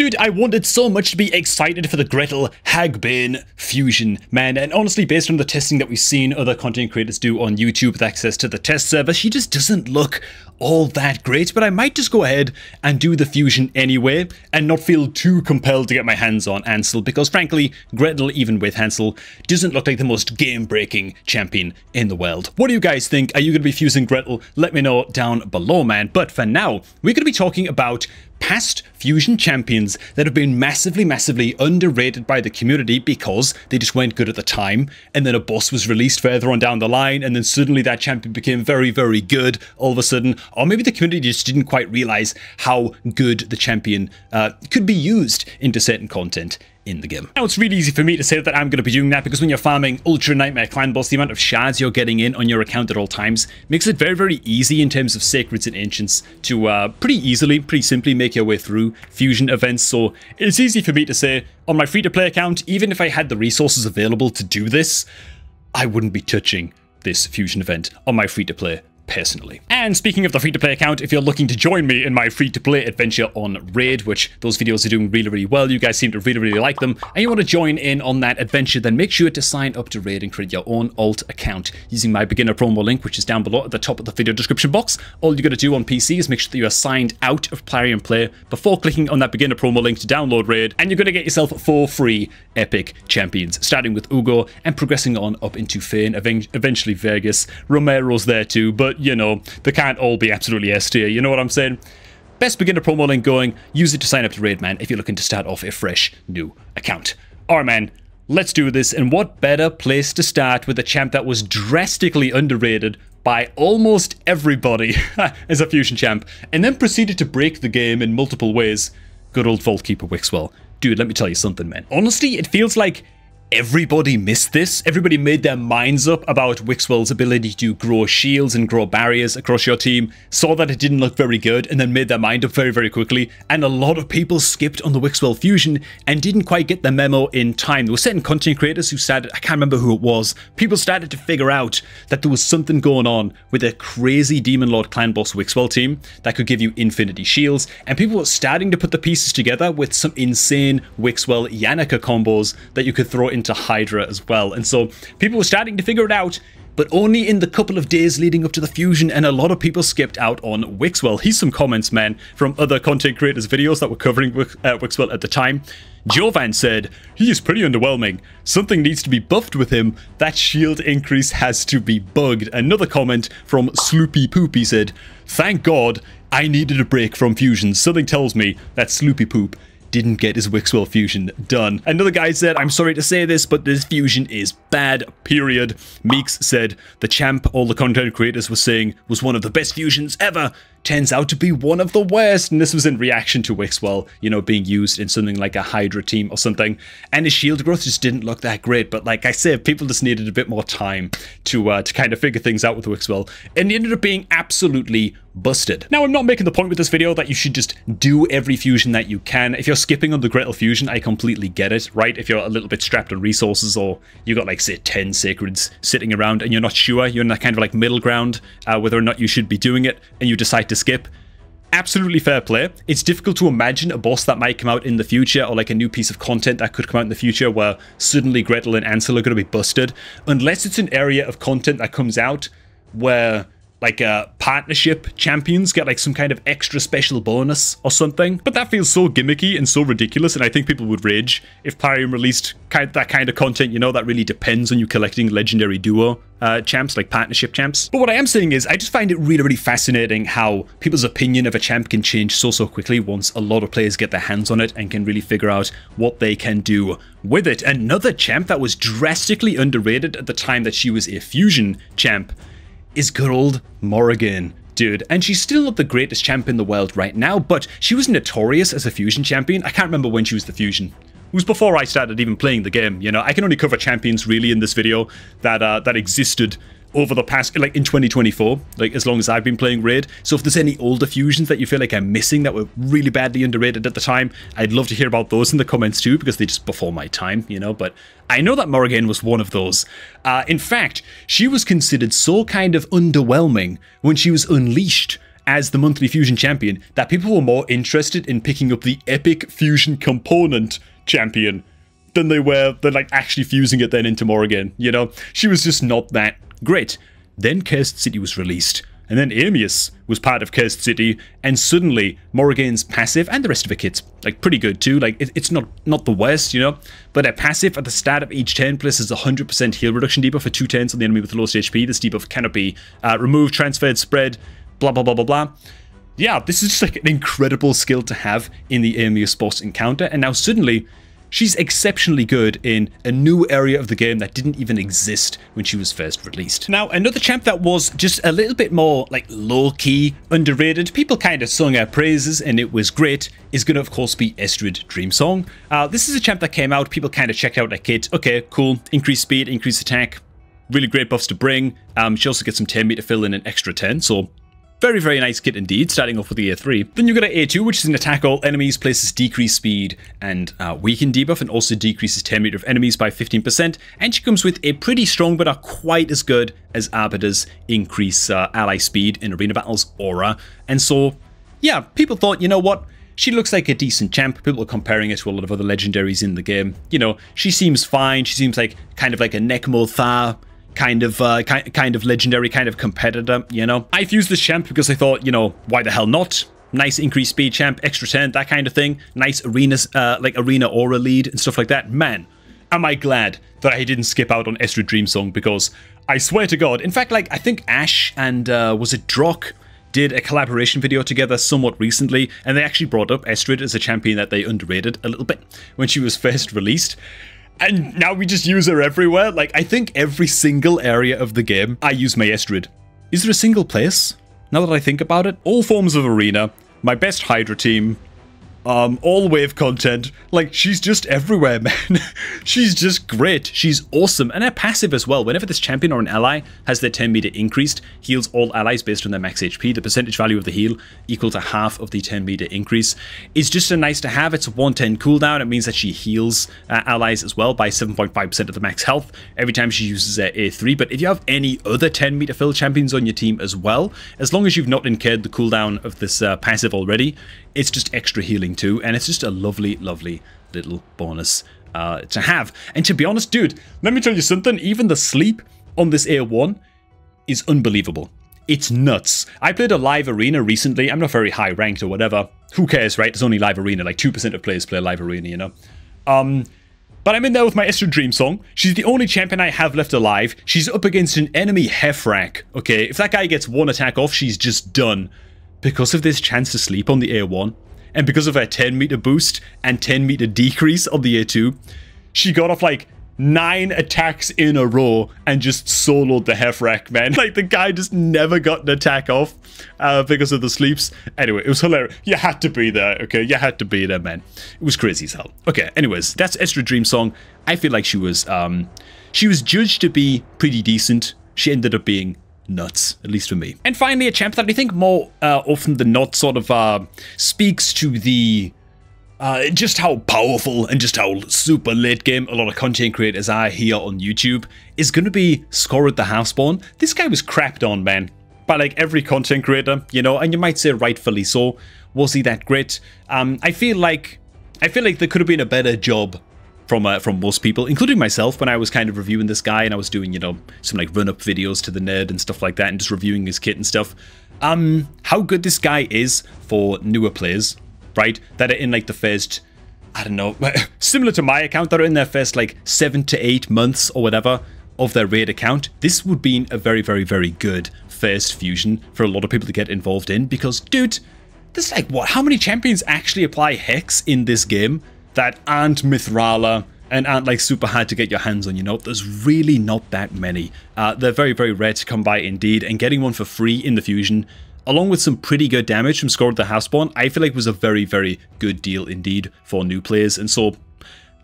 Dude, I wanted so much to be excited for the Gretel Hagbane fusion, man, and honestly, based on the testing that we've seen other content creators do on YouTube with access to the test server, she just doesn't look all that great, but I might just go ahead and do the fusion anyway and not feel too compelled to get my hands on Ansel, because frankly, Gretel, even with Hansel, doesn't look like the most game-breaking champion in the world. What do you guys think? Are you going to be fusing Gretel? Let me know down below, man. But for now, we're going to be talking about past fusion champions that have been massively underrated by the community because they just weren't good at the time, and then a boss was released further on down the line, and then suddenly that champion became very good all of a sudden, or maybe the community just didn't quite realize how good the champion could be used into certain content in the game. Now, it's really easy for me to say that I'm going to be doing that because when you're farming Ultra Nightmare Clan Boss, the amount of shards you're getting in on your account at all times makes it very easy in terms of Sacreds and Ancients to pretty simply make your way through fusion events. So it's easy for me to say on my free-to-play account, even if I had the resources available to do this, I wouldn't be touching this fusion event on my free-to-play personally. And speaking of the free-to-play account, if you're looking to join me in my free-to-play adventure on Raid, which those videos are doing really well, you guys seem to really like them, and you want to join in on that adventure, then make sure to sign up to Raid and create your own alt account using my beginner promo link, which is down below at the top of the video description box. All you got to do on PC is make sure that you are signed out of Plarium Play before clicking on that beginner promo link to download Raid, and you're going to get yourself 4 free epic champions, starting with Ugo and progressing on up into Fane, eventually Vegas. Romero's there too, but you know, they can't all be absolutely S tier, you know what I'm saying? Best beginner promo link going, use it to sign up to Raid, man, if you're looking to start off a fresh new account. Alright, man, let's do this, and what better place to start with a champ that was drastically underrated by almost everybody as a fusion champ, and then proceeded to break the game in multiple ways. Good old Vault Keeper Wixwell. Dude, let me tell you something, man. Honestly, it feels like everybody missed this. Everybody made their minds up about Wixwell's ability to grow shields and grow barriers across your team, saw that it didn't look very good, and then made their mind up very quickly. And a lot of people skipped on the Wixwell fusion and didn't quite get the memo in time. There were certain content creators who started, I can't remember who it was, people started to figure out that there was something going on with a crazy Demon Lord Clan Boss Wixwell team that could give you infinity shields, and people were starting to put the pieces together with some insane Wixwell Yannicka combos that you could throw into Hydra as well. And so people were starting to figure it out, but only in the couple of days leading up to the fusion, and a lot of people skipped out on Wixwell. Here's some comments, man, from other content creators' videos that were covering Wixwell at the time. Jovan said, "He is pretty underwhelming. Something needs to be buffed with him. That shield increase has to be bugged." Another comment from Sloopy Poopy said, "Thank God I needed a break from fusions. Something tells me that Sloopy Poop didn't get his Wixwell fusion done." Another guy said, "I'm sorry to say this, but this fusion is bad, period." Meeks said, "The champ all the content creators were saying was one of the best fusions ever turns out to be one of the worst." And this was in reaction to Wixwell, you know, being used in something like a Hydra team or something. And his shield growth just didn't look that great. But like I said, people just needed a bit more time to kind of figure things out with Wixwell. And he ended up being absolutely busted. Now, I'm not making the point with this video that you should just do every fusion that you can. If you're skipping on the Gretel fusion, I completely get it, right? If you're a little bit strapped on resources, or you got like, say, 10 Sacreds sitting around and you're not sure, you're in that kind of like middle ground, whether or not you should be doing it, and you decide to skip, absolutely fair play. It's difficult to imagine a boss that might come out in the future, or like a new piece of content that could come out in the future where suddenly Gretel and Ansel are going to be busted, unless it's an area of content that comes out where like partnership champions get like some kind of extra special bonus or something. But that feels so gimmicky and so ridiculous, and I think people would rage if Plarium released that kind of content, you know, that really depends on you collecting legendary duo champs, like partnership champs. But what I am saying is, I just find it really fascinating how people's opinion of a champ can change so quickly once a lot of players get their hands on it and can really figure out what they can do with it. Another champ that was drastically underrated at the time that she was a fusion champ is good old Morrigan, dude. And she's still not the greatest champ in the world right now, but she was notorious as a fusion champion. I can't remember when she was the fusion. It was before I started even playing the game, you know. I can only cover champions really in this video that existed over the past, like in 2024, like as long as I've been playing Raid. So if there's any older fusions that you feel like I'm missing that were really badly underrated at the time, I'd love to hear about those in the comments too, because they just before my time, you know. But I know that Morrigan was one of those. In fact, she was considered so kind of underwhelming when she was unleashed as the monthly Fusion champion that people were more interested in picking up the epic Fusion component champion than they were like actually fusing it then into Morrigan, you know? She was just not that great. Then Cursed City was released, and then Amius was part of Cursed City, and suddenly Morrigan's passive and the rest of her kit's like pretty good too. Like it's not the worst, you know, but her passive at the start of each turn places 100% heal reduction debuff for 2 turns on the enemy with the lowest HP. This debuff cannot be removed, transferred, spread, blah blah blah blah blah. Yeah, this is just like an incredible skill to have in the Amius boss encounter, and now suddenly she's exceptionally good in a new area of the game that didn't even exist when she was first released. Now, another champ that was just a little bit more like low-key underrated, people kind of sung her praises and it was great, is going to of course be Estrid Dreamsong. This is a champ that came out, people kind of checked out her kit. Okay, cool, increased speed, increased attack, really great buffs to bring. She also gets some 10 meter fill in an extra 10, so very, very nice kit indeed, starting off with the A3. Then you got an A2, which is an attack all enemies, places decreased speed and weaken debuff, and also decreases 10 meter of enemies by 15%. And she comes with a pretty strong, but not quite as good as Arbiter's increase ally speed in arena battles aura. And so, yeah, people thought, you know what? She looks like a decent champ. People are comparing it to a lot of other legendaries in the game. You know, she seems fine. She seems like kind of like a Nekmo Thar kind of legendary, kind of competitor, you know. I fused this champ because I thought, you know, why the hell not? Nice increased speed champ, extra 10, that kind of thing. Nice arenas, like arena aura lead and stuff like that. Man, am I glad that I didn't skip out on Estrid Dreamsong, because I swear to God, in fact, like, I think Ash and, was it Drock, did a collaboration video together somewhat recently, and they actually brought up Estrid as a champion that they underrated a little bit when she was first released. And now we just use her everywhere. Like, I think every single area of the game, I use my Estrid. Is there a single place? Now that I think about it, all forms of arena, my best Hydra team, all wave content, like, she's just everywhere, man. She's just great. She's awesome. And her passive as well. Whenever this champion or an ally has their 10 meter increased, heals all allies based on their max HP. The percentage value of the heal equal to half of the 10 meter increase is just a nice to have. It's a 110 cooldown. It means that she heals allies as well by 7.5% of the max health every time she uses her A3. But if you have any other 10 meter fill champions on your team as well, as long as you've not incurred the cooldown of this passive already, it's just extra healing too, and it's just a lovely, lovely little bonus to have. And to be honest, dude, let me tell you something, even the sleep on this A1 is unbelievable. It's nuts. I played a live arena recently. I'm not very high ranked or whatever. Who cares, right? It's only live arena. Like 2% of players play live arena, you know? But I'm in there with my Estrid Dreamsong. She's the only champion I have left alive. She's up against an enemy Hefrak, okay? If that guy gets one attack off, she's just done. Because of this chance to sleep on the A1, and because of her 10 meter boost and 10 meter decrease on the A2, she got off like 9 attacks in a row and just soloed the Hefrak, man. Like, the guy just never got an attack off because of the sleeps. Anyway, it was hilarious. You had to be there, okay? You had to be there, man. It was crazy as hell. Okay, anyways, that's Estrid Dreamsong. I feel like she was judged to be pretty decent. She ended up being nuts, at least for me. And finally, a champ that I think more often than not sort of speaks to the just how powerful and just how super late game a lot of content creators are here on YouTube is going to be Skorrud the Halfspawn. This guy was crapped on, man, by like every content creator, you know, and you might say rightfully so. Was he that great? I feel like there could have been a better job from most people, including myself, when I was kind of reviewing this guy and I was doing, you know, some like run-up videos to the nerd and stuff like that and just reviewing his kit and stuff. How good this guy is for newer players, right? That are in like the first, I don't know, similar to my account, that are in their first like 7 to 8 months or whatever of their raid account. This would be a very, very, very good first fusion for a lot of people to get involved in, because, dude, there's like, what, how many champions actually apply Hex in this game that aren't Mithrala and aren't like super hard to get your hands on, you know? There's really not that many. They're very, very rare to come by indeed, and getting one for free in the fusion, along with some pretty good damage from Skorrud the Halfspawn, I feel like was a very, very good deal indeed for new players. And so,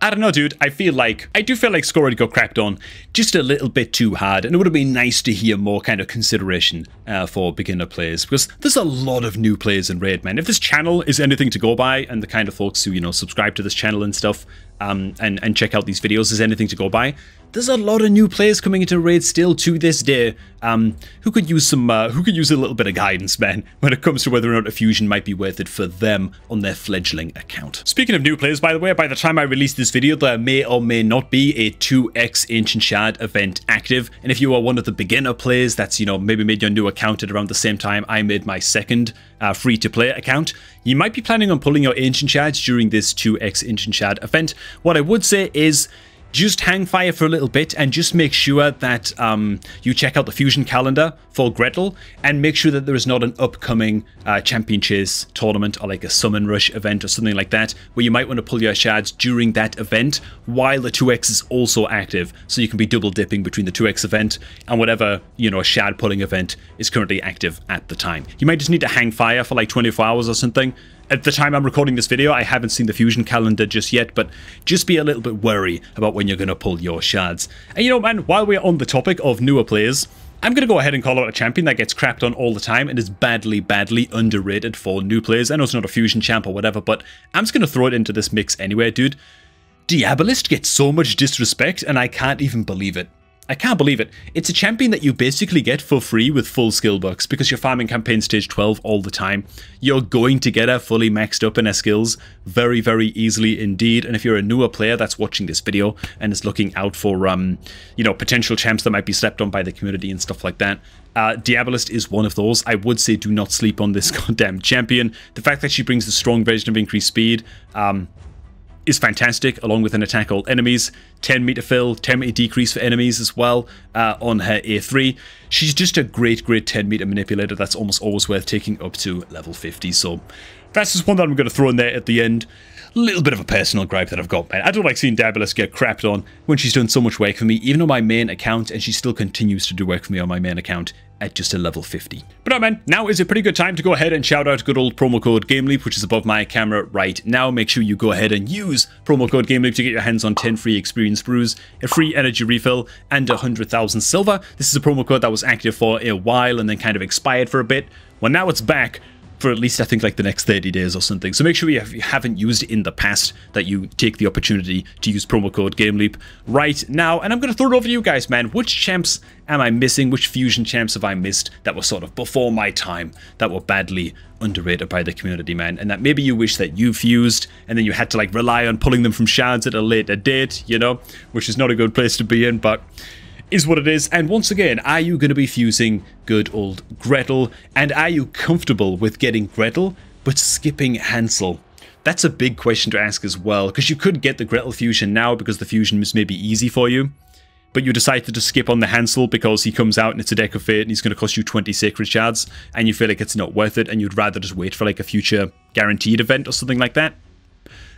I don't know, dude, I do feel like Skorrud got crapped on just a little bit too hard, and it would have been nice to hear more kind of consideration for beginner players, because there's a lot of new players in Raid, man. If this channel is anything to go by, and the kind of folks who, you know, subscribe to this channel and stuff, and check out these videos is anything to go by, there's a lot of new players coming into Raid still to this day, who could use a little bit of guidance, man, when it comes to whether or not a fusion might be worth it for them on their fledgling account. Speaking of new players, by the way, by the time I release this video, there may or may not be a 2x Ancient Shard event active, and if you are one of the beginner players that's, you know, maybe made your new account at around the same time I made my second free-to-play account, you might be planning on pulling your Ancient Shards during this 2x Ancient Shard event. What I would say is, just hang fire for a little bit and just make sure that you check out the fusion calendar for Gretel, and make sure that there is not an upcoming champion chase tournament or like a summon rush event or something like that, where you might want to pull your shards during that event while the 2x is also active, so you can be double dipping between the 2x event and whatever, you know, shard pulling event is currently active at the time. You might just need to hang fire for like 24 hours or something. At the time I'm recording this video, I haven't seen the fusion calendar just yet, but just be a little bit wary about when you're going to pull your shards. And you know, man, while we're on the topic of newer players, I'm going to go ahead and call out a champion that gets crapped on all the time and is badly, badly underrated for new players. I know it's not a fusion champ or whatever, but I'm just going to throw it into this mix anyway, dude. Diabolist gets so much disrespect, and I can't even believe it. I can't believe it. It's a champion that you basically get for free with full skill bucks because you're farming campaign stage 12 all the time. You're going to get her fully maxed up in her skills very, very easily indeed. And if you're a newer player that's watching this video and is looking out for, you know, potential champs that might be slept on by the community and stuff like that, Diabolist is one of those. I would say do not sleep on this goddamn champion. The fact that she brings the strong version of increased speed, is fantastic, along with an attack all enemies, 10 meter fill, 10 meter decrease for enemies as well on her A3. She's just a great 10 meter manipulator that's almost always worth taking up to level 50. So that's just one that I'm going to throw in there at the end. Little bit of a personal gripe that I've got, man. I don't like seeing Diabolist get crapped on when she's done so much work for me, even on my main account, and she still continues to do work for me on my main account at just a level 50. But man, now is a pretty good time to go ahead and shout out good old promo code GameLeap, which is above my camera right now. Make sure you go ahead and use promo code GameLeap to get your hands on 10 free experience brews, a free energy refill, and 100,000 silver. This is a promo code that was active for a while and then kind of expired for a bit. Well, now it's back for at least I think like the next 30 days or something. So make sure if you haven't used it in the past that you take the opportunity to use promo code GameLeap right now. And I'm going to throw it over to you guys, man. Which champs am I missing? Which fusion champs have I missed that were sort of before my time, that were badly underrated by the community, man? And that maybe you wish that you fused and then you had to like rely on pulling them from shards at a later date, you know, which is not a good place to be in, but is what it is. And once again, are you going to be fusing good old Gretel? And are you comfortable with getting Gretel but skipping Hansel? That's a big question to ask as well, because you could get the Gretel fusion now because the fusion is maybe easy for you, but you decide to just skip on the Hansel because he comes out and it's a deck of fate and he's going to cost you 20 sacred shards, and you feel like it's not worth it and you'd rather just wait for like a future guaranteed event or something like that.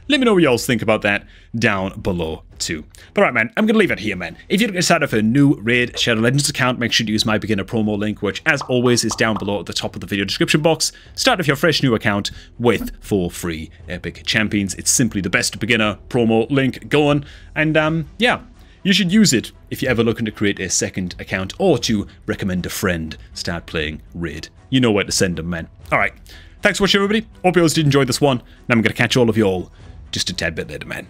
Let me know what y'all think about that down below too. But alright, man, I'm going to leave it here, man. If you're going to start off a new Raid Shadow Legends account, make sure to use my beginner promo link, which as always is down below at the top of the video description box. Start off your fresh new account with 4 free epic champions. It's simply the best beginner promo link going. And yeah, you should use it if you're ever looking to create a second account or to recommend a friend start playing Raid. You know where to send them, man. Alright, thanks for watching, everybody. Hope you all did enjoy this one, and I'm going to catch all of y'all just a tad bit later, man.